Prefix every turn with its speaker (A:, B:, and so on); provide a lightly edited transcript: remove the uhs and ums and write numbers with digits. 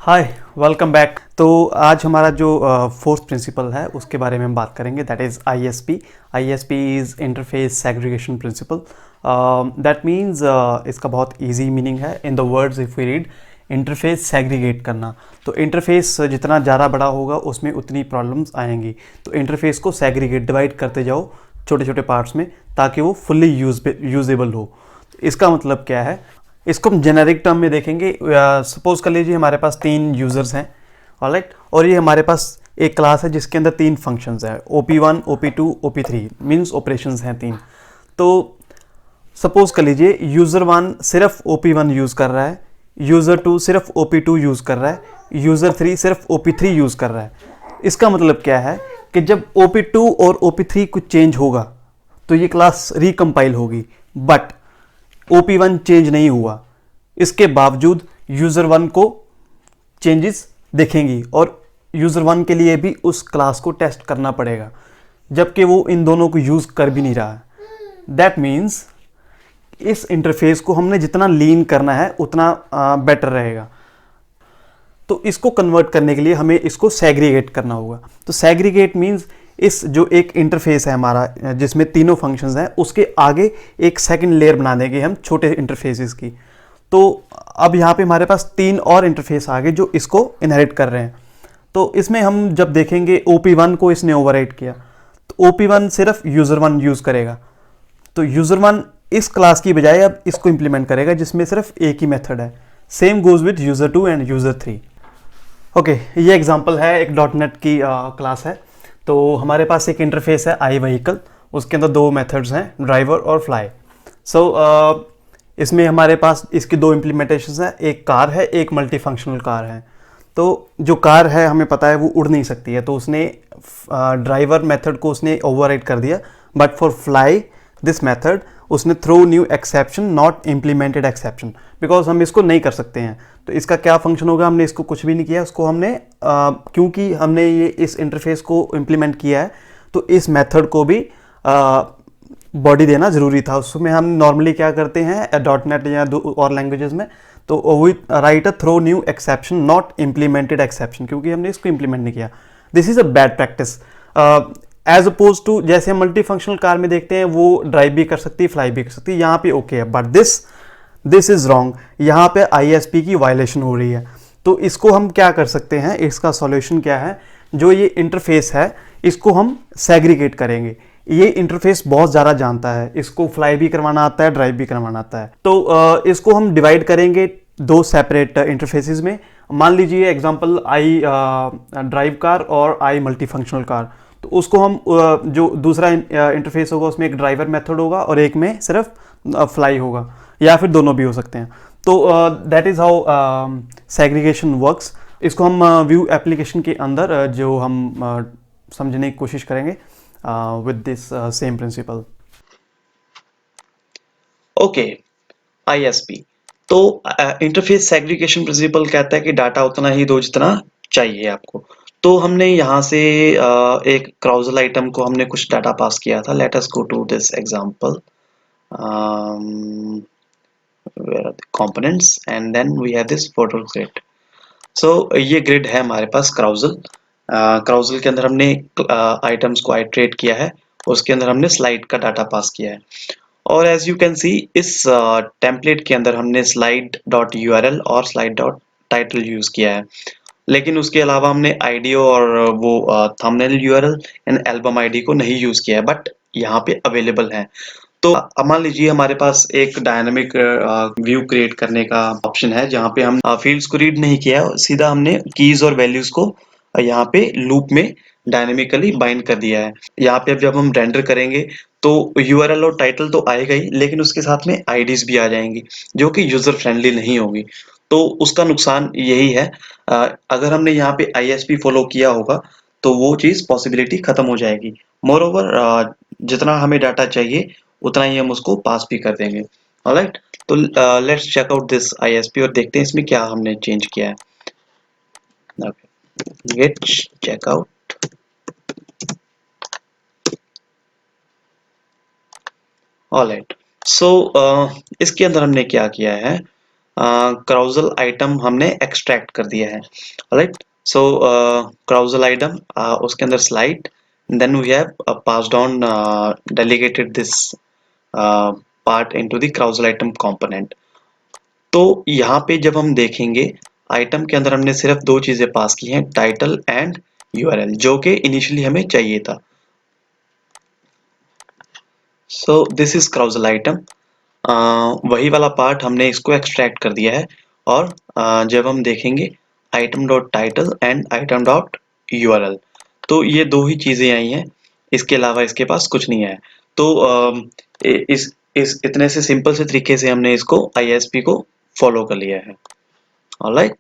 A: हाय, welcome back. तो आज हमारा जो फोर्थ प्रिंसिपल है उसके बारे में हम बात करेंगे, that is ISP. ISP is interface segregation principle. That means इसका बहुत इजी मीनिंग है। In the words if we read, interface segregate करना। तो इंटरफेस जितना ज़्यादा बड़ा होगा उसमें उतनी प्रॉब्लम्स आएंगी। तो इंटरफेस को सेग्रीगेट, डिवाइड करते जाओ छोटे छोटे पार्ट्स में, ताकि वो फुल्ली यूजेबल हो। इसका मतलब क्या है, इसको हम जेनेरिक टर्म में देखेंगे। सपोज कर लीजिए हमारे पास तीन यूज़र्स हैं, ऑलराइट, और ये हमारे पास एक क्लास है जिसके अंदर तीन फंक्शंस हैं, OP1, OP2, OP3, means operations हैं तीन। तो सपोज कर लीजिए यूज़र वन सिर्फ OP1 यूज़ कर रहा है, यूज़र टू सिर्फ OP2 यूज़ कर रहा है, यूज़र थ्री सिर्फ OP3 यूज़ कर रहा है। इसका मतलब क्या है कि जब OP2 और OP3 कुछ चेंज होगा तो ये क्लास रिकम्पाइल होगी, बट OP1 चेंज नहीं हुआ। इसके बावजूद यूज़र वन को चेंजेस दिखेंगी और यूज़र वन के लिए भी उस क्लास को टेस्ट करना पड़ेगा, जबकि वो इन दोनों को यूज़ कर भी नहीं रहा है। दैट मीन्स इस इंटरफेस को हमने जितना लीन करना है उतना बेटर रहेगा। तो इसको कन्वर्ट करने के लिए हमें इसको सेग्रीगेट करना होगा। तो सेग्रीगेट मीन्स इस जो एक इंटरफेस है हमारा जिसमें तीनों फंक्शंस हैं, उसके आगे एक सेकंड लेयर बना देंगे हम छोटे इंटरफेसेस की। तो अब यहाँ पे हमारे पास तीन और इंटरफेस आ गए जो इसको इनहेरिट कर रहे हैं। तो इसमें हम जब देखेंगे OP1 को इसने ओवरराइट किया, तो OP1 सिर्फ यूज़र वन यूज़ करेगा। तो यूज़र वन इस क्लास की बजाय अब इसको इंप्लीमेंट करेगा जिसमें सिर्फ एक ही मेथड है। Same goes with user two and user three. Okay, ये एग्जांपल है, एक .NET की क्लास है। तो हमारे पास एक इंटरफेस है आई व्हीकल, उसके अंदर दो मेथड्स हैं, ड्राइवर और फ्लाई। सो इसमें हमारे पास इसकी दो इम्प्लीमेंटेशंस हैं, एक कार है, एक मल्टी फंक्शनल कार है। तो जो कार है हमें पता है वो उड़ नहीं सकती है, तो उसने ड्राइवर मेथड को उसने ओवरराइड कर दिया। But for fly this method उसने throw new exception not implemented exception, because हम इसको नहीं कर सकते हैं। तो इसका क्या फंक्शन होगा, हमने इसको कुछ भी नहीं किया, उसको हमने क्योंकि हमने ये इस इंटरफेस को इम्प्लीमेंट किया है तो इस मेथड को भी बॉडी देना ज़रूरी था। उसमें हम नॉर्मली क्या करते हैं .NET या और लैंग्वेजेस में, तो we write a throw new exception not implemented exception, क्योंकि हमने इसको इम्प्लीमेंट नहीं किया। This is a bad practice. As oppose to जैसे हम मल्टी फंक्शनल कार में देखते हैं वो ड्राइव भी कर सकती है, फ्लाई भी कर सकती है, यहाँ पे ओके है, बट दिस इज रॉन्ग। यहाँ पे ISP की वायलेशन हो रही है। तो इसको हम क्या कर सकते हैं, इसका सॉल्यूशन क्या है, जो ये इंटरफेस है इसको हम सेग्रीगेट करेंगे। ये इंटरफेस बहुत ज़्यादा जानता है, इसको फ्लाई भी करवाना आता है, ड्राइव भी करवाना आता है। तो इसको हम डिवाइड करेंगे दो सेपरेट इंटरफेसेस में। मान लीजिए एग्जांपल आई ड्राइव कार और आई मल्टी फंक्शनल कार। तो उसको हम जो दूसरा इंटरफेस होगा उसमें एक ड्राइवर मेथड होगा और एक में सिर्फ फ्लाई होगा, या फिर दोनों भी हो सकते हैं। तो that is how segregation works. इसको हम व्यू एप्लीकेशन के अंदर जो हम समझने की कोशिश करेंगे with this same principle.
B: Okay, ISP. तो इंटरफेस सेग्रीगेशन प्रिंसिपल कहता है कि डाटा उतना ही दो जितना चाहिए आपको। तो हमने यहाँ से एक क्राउजल आइटम को हमने कुछ डाटा पास किया था। Let us go to this example, where are the components and then we have this photo grid. सो ये ग्रिड है हमारे पास क्राउजल। क्राउजल के अंदर हमने आइटम्स को आइट्रेट किया है, उसके अंदर हमने स्लाइड का डाटा पास किया है। और एज यू कैन सी इस टेम्पलेट के अंदर हमने स्लाइड डॉट यूआरएल और स्लाइड डॉट टाइटल यूज किया है, लेकिन उसके अलावा हमने आईडी और वो thumbnail URL and album ID को नहीं यूज किया है, बट यहाँ पे अवेलेबल है। तो मान लीजिए हमारे पास एक डायनामिक व्यू क्रिएट करने का ऑप्शन है, जहाँ पे हम फील्ड्स को रीड नहीं किया है, सीधा हमने कीज और वैल्यूज को यहाँ पे लूप में डायनेमिकली बाइंड कर दिया है। यहाँ पे अब जब हम रेंडर करेंगे तो यूआरएल और टाइटल तो आएगा ही, लेकिन उसके साथ में आईडीज भी आ जाएंगी जो कि यूजर फ्रेंडली नहीं होगी। तो उसका नुकसान यही है। अगर हमने यहाँ पे आईएसपी फॉलो किया होगा तो वो चीज पॉसिबिलिटी खत्म हो जाएगी। मोर ओवर जितना हमें डाटा चाहिए उतना ही हम उसको पास भी कर देंगे। ऑलराइट, तो let's check out this ISP और देखते हैं इसमें क्या हमने चेंज किया है। Let's check out. Alright, so इसके अंदर हमने क्या किया है, carousel आइटम हमने एक्सट्रैक्ट कर दिया है, राइट। सो carousel आइटम उसके अंदर slide, then we have passed on delegated this part into the carousel item component। तो यहाँ पे जब हम देखेंगे आइटम के अंदर हमने सिर्फ दो चीजें पास की हैं, टाइटल एंड यूआरएल, जो कि इनिशियली हमें चाहिए था। So this is carousel item. वही वाला पार्ट हमने इसको एक्सट्रैक्ट कर दिया है, और जब हम देखेंगे item dot title and item dot URL, तो ये दो ही चीजें आई हैं, इसके अलावा इसके पास कुछ नहीं है। तो इस इतने से सिंपल से तरीके से हमने इसको आईएसपी को फॉलो कर लिया है। ऑलराइट।